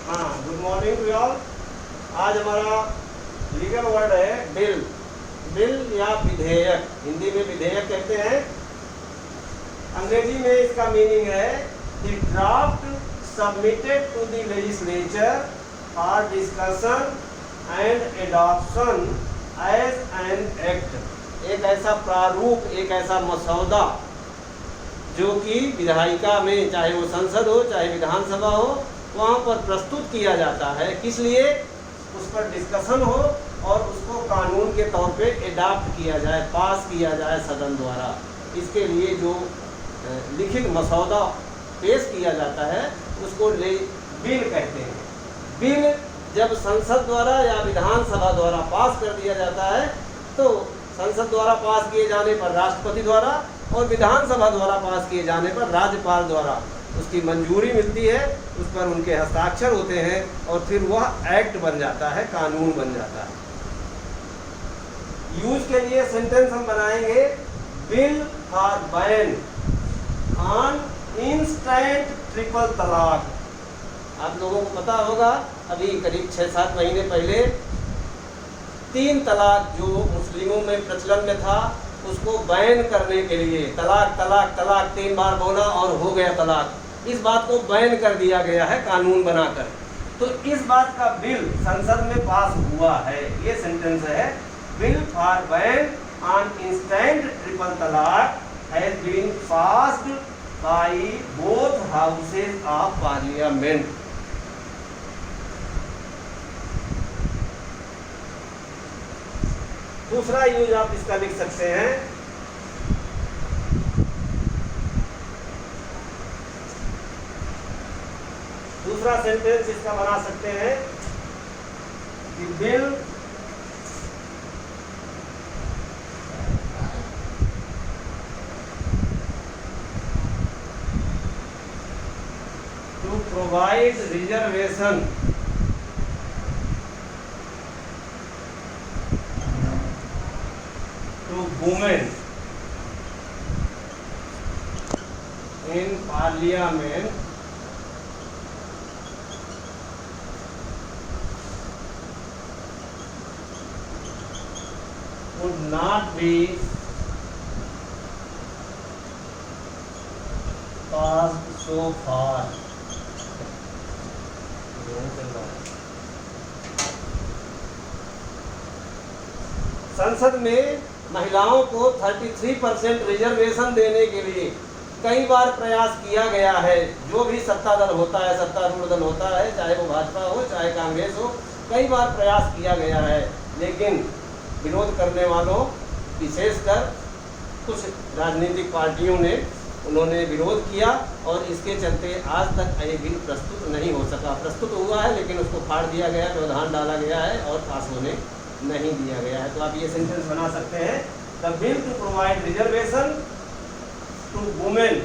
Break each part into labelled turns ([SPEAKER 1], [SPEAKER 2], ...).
[SPEAKER 1] हाँ, good morning to all. आज हमारा लीगल वर्ड है बिल। बिल या विधेयक, हिंदी में विधेयक कहते हैं, अंग्रेजी में इसका मीनिंग है the draft submitted to the legislature for discussion and adoption as an act. एक ऐसा प्रारूप, एक ऐसा मसौदा जो कि विधायिका में, चाहे वो संसद हो चाहे विधानसभा हो, वहाँ पर प्रस्तुत किया जाता है। किस लिए? उस पर डिस्कशन हो और उसको कानून के तौर पे एडॉप्ट किया जाए, पास किया जाए सदन द्वारा। इसके लिए जो लिखित मसौदा पेश किया जाता है उसको बिल कहते हैं। बिल जब संसद द्वारा या विधानसभा द्वारा पास कर दिया जाता है तो संसद द्वारा पास किए जाने पर राष्ट्रपति द्वारा और विधानसभा द्वारा पास किए जाने पर राज्यपाल द्वारा उसकी मंजूरी मिलती है, उस पर उनके हस्ताक्षर होते हैं और फिर वह एक्ट बन जाता है, कानून बन जाता है। यूज के लिए सेंटेंस हम बनाएंगे, bill for ban on instant triple तलाक। आप लोगों को पता होगा, अभी करीब 6-7 महीने पहले 3 तलाक जो मुस्लिमों में प्रचलन में था उसको बैन करने के लिए, तलाक तलाक तलाक 3 बार बोला और हो गया तलाक, इस बात को बैन कर दिया गया है कानून बनाकर। तो इस बात का बिल संसद में पास हुआ है। ये सेंटेंस है, bill for ban on instant triple talaq has been passed by both houses of parliament. दूसरा यूज आप इसका लिख सकते हैं, दूसरा सेंटेंस इसका बना सकते हैं, the bill to provide reservation to women in parliament would not be passed so far. संसद में महिलाओं को 33% रिजर्वेशन देने के लिए कई बार प्रयास किया गया है। जो भी सत्ता दल होता है, सत्तारूढ़ दल होता है, चाहे वो भाजपा हो चाहे कांग्रेस हो, कई बार प्रयास किया गया है, लेकिन विरोध करने वालों, विशेषकर कुछ राजनीतिक पार्टियों ने, उन्होंने विरोध किया और इसके चलते आज तक ये बिल प्रस्तुत नहीं हो सका। प्रस्तुत हुआ है लेकिन उसको फाड़ दिया गया, व्यवधान डाला गया है और पास होने नहीं दिया गया है। तो आप ये सेंटेंस बना सकते हैं, the bill to provide reservation to women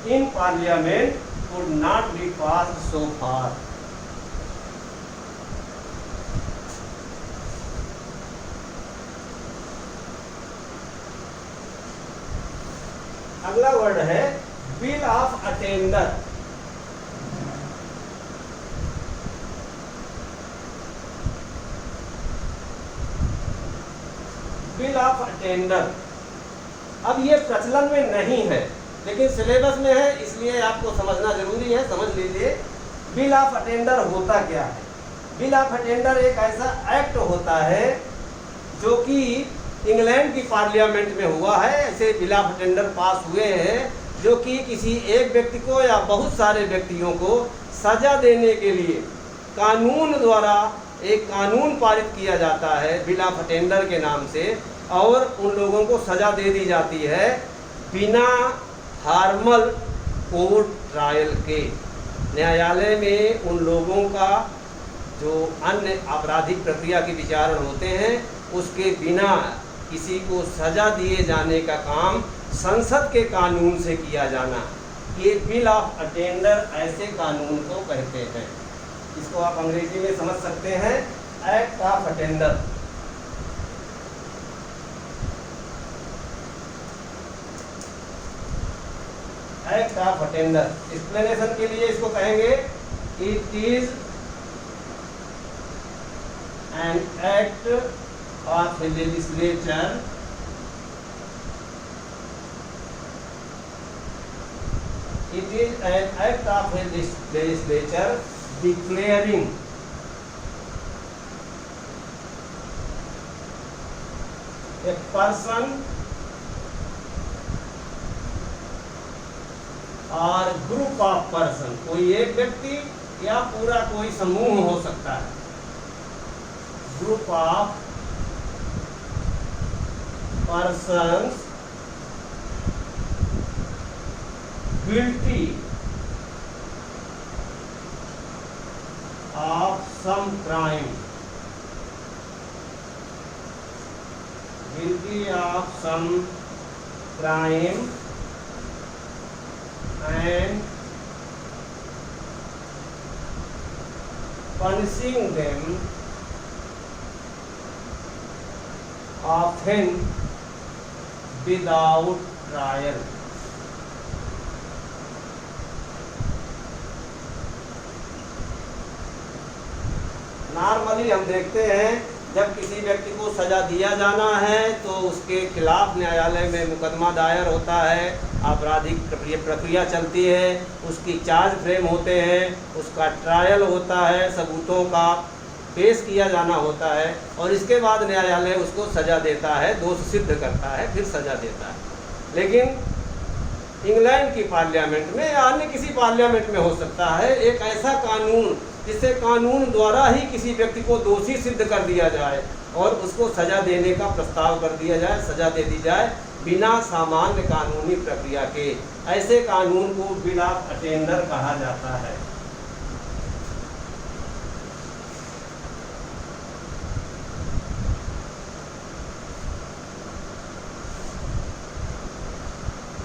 [SPEAKER 1] in parliament could not be passed so far. अगला वर्ड है bill of attainder. Bill of attainder, अब ये प्रचलन में नहीं है लेकिन सिलेबस में है, इसलिए आपको समझना जरूरी है, समझ लीजिए। बिल ऑफ अटेंडर होता क्या है? बिल ऑफ अटेंडर एक ऐसा एक्ट होता है जो कि इंग्लैंड की पार्लियामेंट में हुआ है। ऐसे बिल ऑफ अटेंडर पास हुए हैं जो कि किसी एक व्यक्ति को या बहुत सारे व्यक्तियों को सजा देने के लिए कानून द्वारा एक कानून पारित किया जाता है बिल ऑफ अटेंडर के नाम से, और उन लोगों को सजा दे दी जाती है बिना फॉर्मल कोर्ट ट्रायल के। न्यायालय में उन लोगों का जो अन्य आपराधिक प्रक्रिया के विचारण होते हैं उसके बिना किसी को सजा दिए जाने का काम संसद के कानून से किया जाना, ये बिल ऑफ अटेंडर ऐसे कानून को कहते हैं। इसको आप अंग्रेजी में समझ सकते हैं, act of attender. Act of attender. Explanation के लिए इसको कहेंगे it is an act of legislature it is an act of legislature declaring a person और ग्रुप ऑफ पर्सन, कोई एक व्यक्ति या पूरा कोई समूह हो सकता है, group of persons guilty of some crime, guilty of some crime and punishing them often without trial। Normally हम देखते हैं जब किसी व्यक्ति को सजा दिया जाना है तो उसके खिलाफ न्यायालय में मुकदमा दायर होता है, आपराधिक प्रक्रिया चलती है, उसकी चार्ज फ्रेम होते हैं, उसका ट्रायल होता है, सबूतों का पेश किया जाना होता है और इसके बाद न्यायालय उसको सजा देता है, दोष सिद्ध करता है, फिर सजा देता है। लेकिन इंग्लैंड की पार्लियामेंट में या अन्य किसी पार्लियामेंट में हो सकता है एक ऐसा कानून जिससे कानून द्वारा ही किसी व्यक्ति को दोषी सिद्ध कर दिया जाए और उसको सजा देने का प्रस्ताव कर दिया जाए, सजा दे दी जाए बिना सामान्य कानूनी प्रक्रिया के। ऐसे कानून को बिल ऑफ अटेंडर कहा जाता है।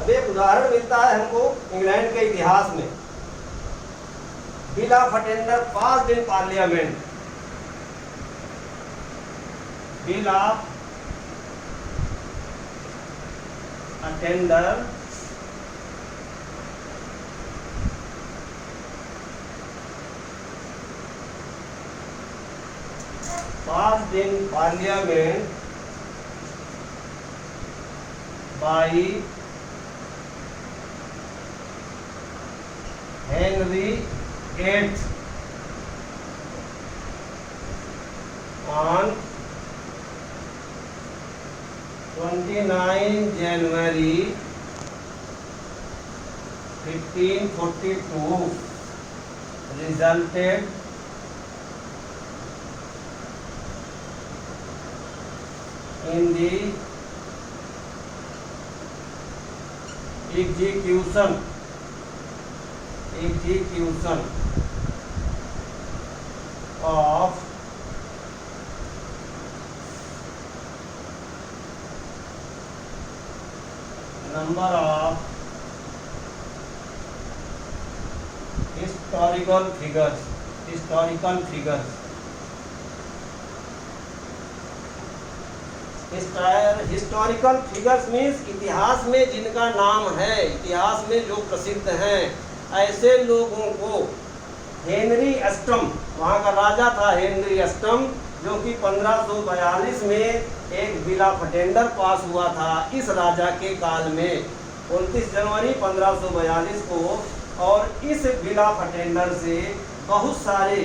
[SPEAKER 1] अब एक उदाहरण मिलता है हमको इंग्लैंड के इतिहास में। Bill of attender passed in parliament. Bill of attender passed in parliament by Henry VIII on 29 January 1542 resulted in the execution of number of historical figures। Historical figures means इतिहास में जिनका नाम है, इतिहास में जो प्रसिद्ध हैं, ऐसे लोगों को हेनरी अष्टम, वहाँ का राजा था हेनरी अष्टम, जो कि 1542 में एक बिल ऑफ अटेंडर पास हुआ था इस राजा के काल में 29 जनवरी 1542 को। और इस बिल ऑफ अटेंडर से बहुत सारे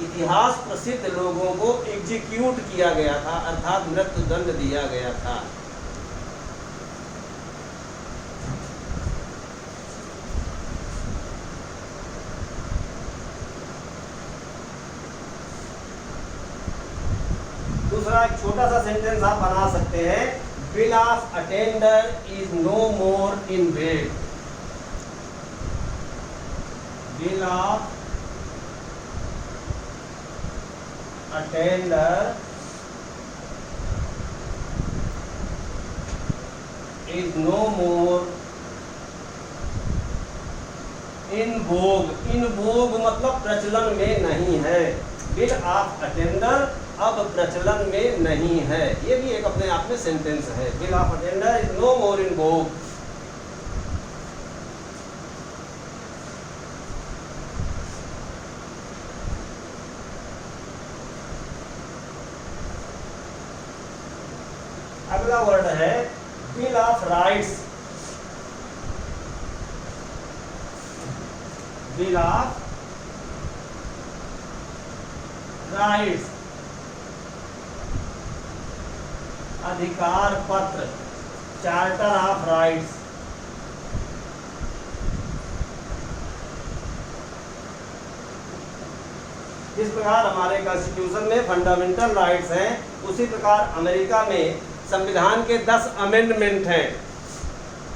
[SPEAKER 1] इतिहास प्रसिद्ध लोगों को एग्जीक्यूट किया गया था, अर्थात मृत्युदंड दिया गया था। दूसरा एक छोटा सा सेंटेंस आप बना सकते हैं, bill of attainder is no more in bed. Bill of attainder is no more in vogue। in vogue मतलब प्रचलन में नहीं है। बिल ऑफ अटेंडर अब प्रचलन में नहीं है, ये भी एक अपने आप में सेंटेंस है। Bill of attainder is no more in vogue। अगला वर्ड है bill of rights. Bill of rights, अधिकार पत्र, चार्टर ऑफ राइट्स। जिस प्रकार हमारे कॉन्स्टिट्यूशन में फंडामेंटल राइट्स हैं, उसी प्रकार अमेरिका में संविधान के 10 अमेंडमेंट हैं,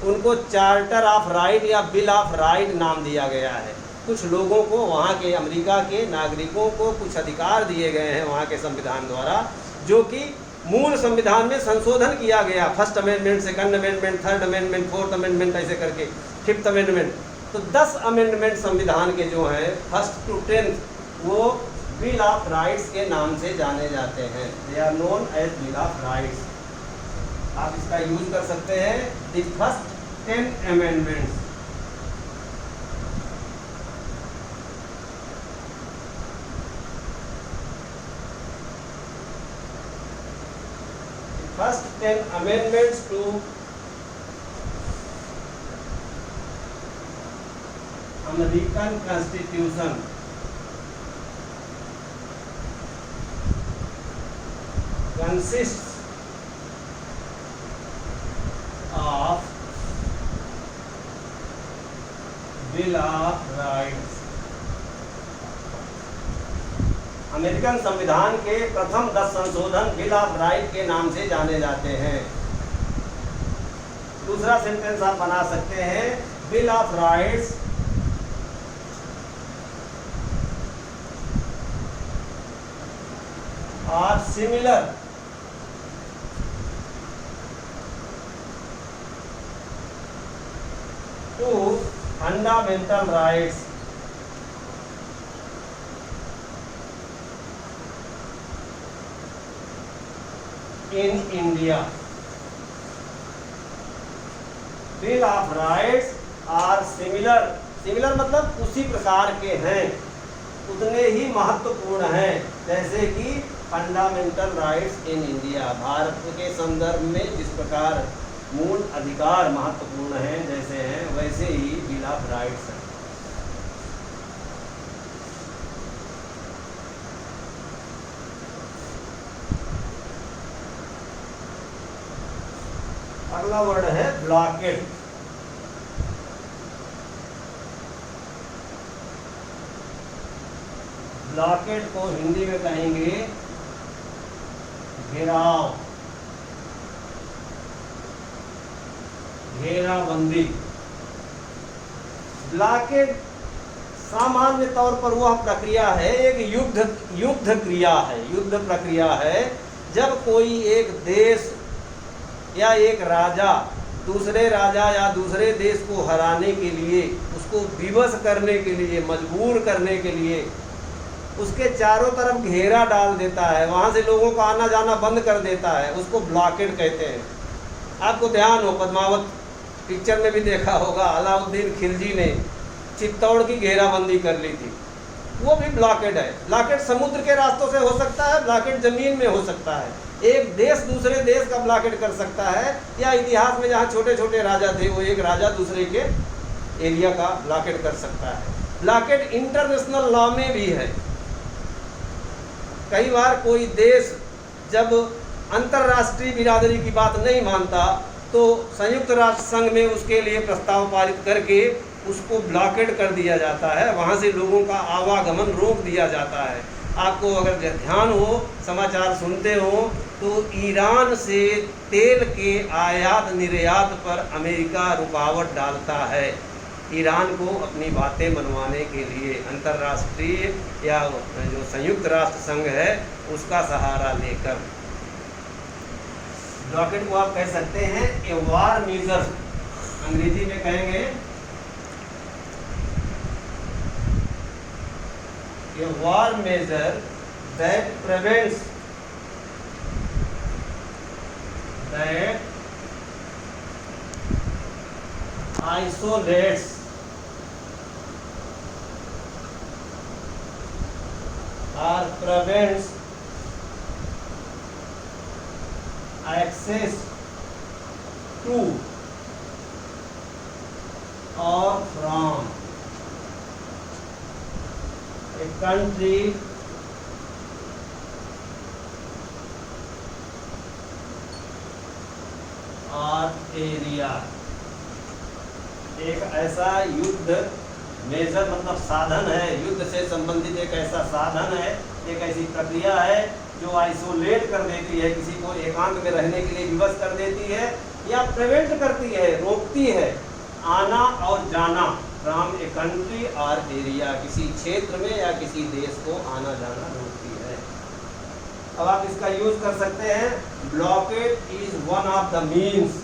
[SPEAKER 1] उनको चार्टर ऑफ राइट या बिल ऑफ राइट नाम दिया गया है। कुछ लोगों को, वहाँ के अमेरिका के नागरिकों को कुछ अधिकार दिए गए हैं वहाँ के संविधान द्वारा, जो कि मूल संविधान में संशोधन किया गया। First amendment, second amendment, third amendment, fourth amendment, ऐसे करके फिफ्थ अमेंडमेंट। तो 10 अमेंडमेंट संविधान के जो हैं फर्स्ट टू 10th, वो बिल ऑफ राइट्स के नाम से जाने जाते हैं। They are known as bill of rights. आप इसका यूज कर सकते हैं। The first 10 amendments. First 10 amendments to American Constitution consists of Bill of Rights। American संविधान के प्रथम 10 संशोधन बिल ऑफ राइट के नाम से जाने जाते हैं। दूसरा सेंटेंस आप बना सकते हैं, bill of rights are similar to fundamental rights in India। Bill of rights are similar, similar मतलब उसी प्रकार के हैं, उतने ही महत्वपूर्ण हैं जैसे कि fundamental rights in India. Bharat के संदर्भ में जिस प्रकार मूल अधिकार महत्वपूर्ण हैं, जैसे हैं, वैसे ही बिल ऑफ राइट्स है। अगला वर्ड है ब्लॉकेड। ब्लॉकेड को हिंदी में कहेंगे घेराव, घेराबंदी। ब्लॉकेड सामान्य तौर पर वह प्रक्रिया है, एक युद्ध क्रिया है, युद्ध प्रक्रिया है, जब कोई एक देश या एक राजा दूसरे राजा या दूसरे देश को हराने के लिए, उसको विवश करने के लिए, मजबूर करने के लिए उसके चारों तरफ घेरा डाल देता है, वहाँ से लोगों का आना जाना बंद कर देता है, उसको ब्लॉकेड कहते हैं। आपको ध्यान हो, पद्मावत पिक्चर में भी देखा होगा, अलाउद्दीन खिलजी ने चित्तौड़ की घेराबंदी कर ली थी, वो भी ब्लॉकेड है। ब्लॉकेड समुद्र के रास्तों से हो सकता है, ब्लॉकेड जमीन में हो सकता है, एक देश दूसरे देश का ब्लॉकेड कर सकता है, या इतिहास में जहाँ छोटे छोटे राजा थे, वो एक राजा दूसरे के एरिया का ब्लॉकेड कर सकता है। ब्लॉकेड इंटरनेशनल लॉ में भी है। कई बार कोई देश जब अंतर्राष्ट्रीय बिरादरी की बात नहीं मानता, तो संयुक्त राष्ट्र संघ में उसके लिए प्रस्ताव पारित करके उसको ब्लॉकेड कर दिया जाता है, वहाँ से लोगों का आवागमन रोक दिया जाता है। आपको अगर ध्यान हो, समाचार सुनते हो, तो ईरान से तेल के आयात निर्यात पर अमेरिका रुकावट डालता है, ईरान को अपनी बातें मनवाने के लिए, अंतर्राष्ट्रीय या जो संयुक्त राष्ट्र संघ है उसका सहारा लेकर। ब्लॉकेड को आप कह सकते हैं ए वार मेजर, अंग्रेजी में कहेंगे a war measure that prevents, that isolates or prevents access country और एरिया, एक ऐसा युद्ध मेजर मतलब साधन है, युद्ध से संबंधित एक ऐसा साधन है, एक ऐसी प्रक्रिया है जो आइसोलेट कर देती है, किसी को एकांत में रहने के लिए विवश कर देती है या प्रिवेंट करती है, रोकती है आना और जाना फ्रॉम ए कंट्री और एरिया, किसी क्षेत्र में या किसी देश को आना जाना रोकती है। अब आप इसका यूज कर सकते हैं, blockade is one of the means,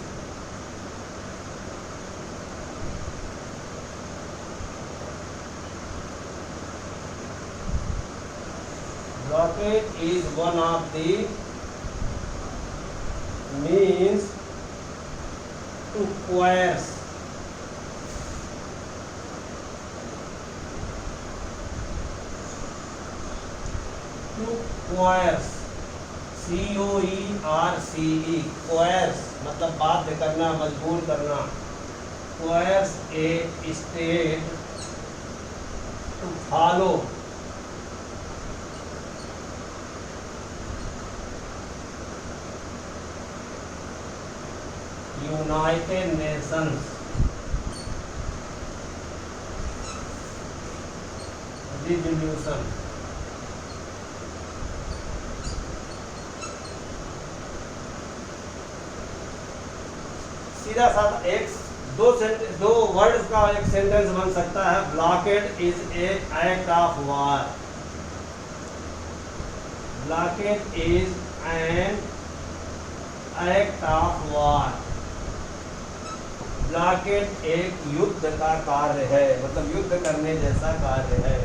[SPEAKER 1] blockade is one of the means to coerce COERCE, coerce मतलब बाध्य करना, मजबूर करना, coerce a state to follow United Nations resolution, सीधा साधा एक दो वर्ड्स का एक सेंटेंस बन सकता है, blockade is a act of war, blockade is an act of war, blockade एक युद्ध का कार्य है, मतलब युद्ध करने जैसा कार्य है।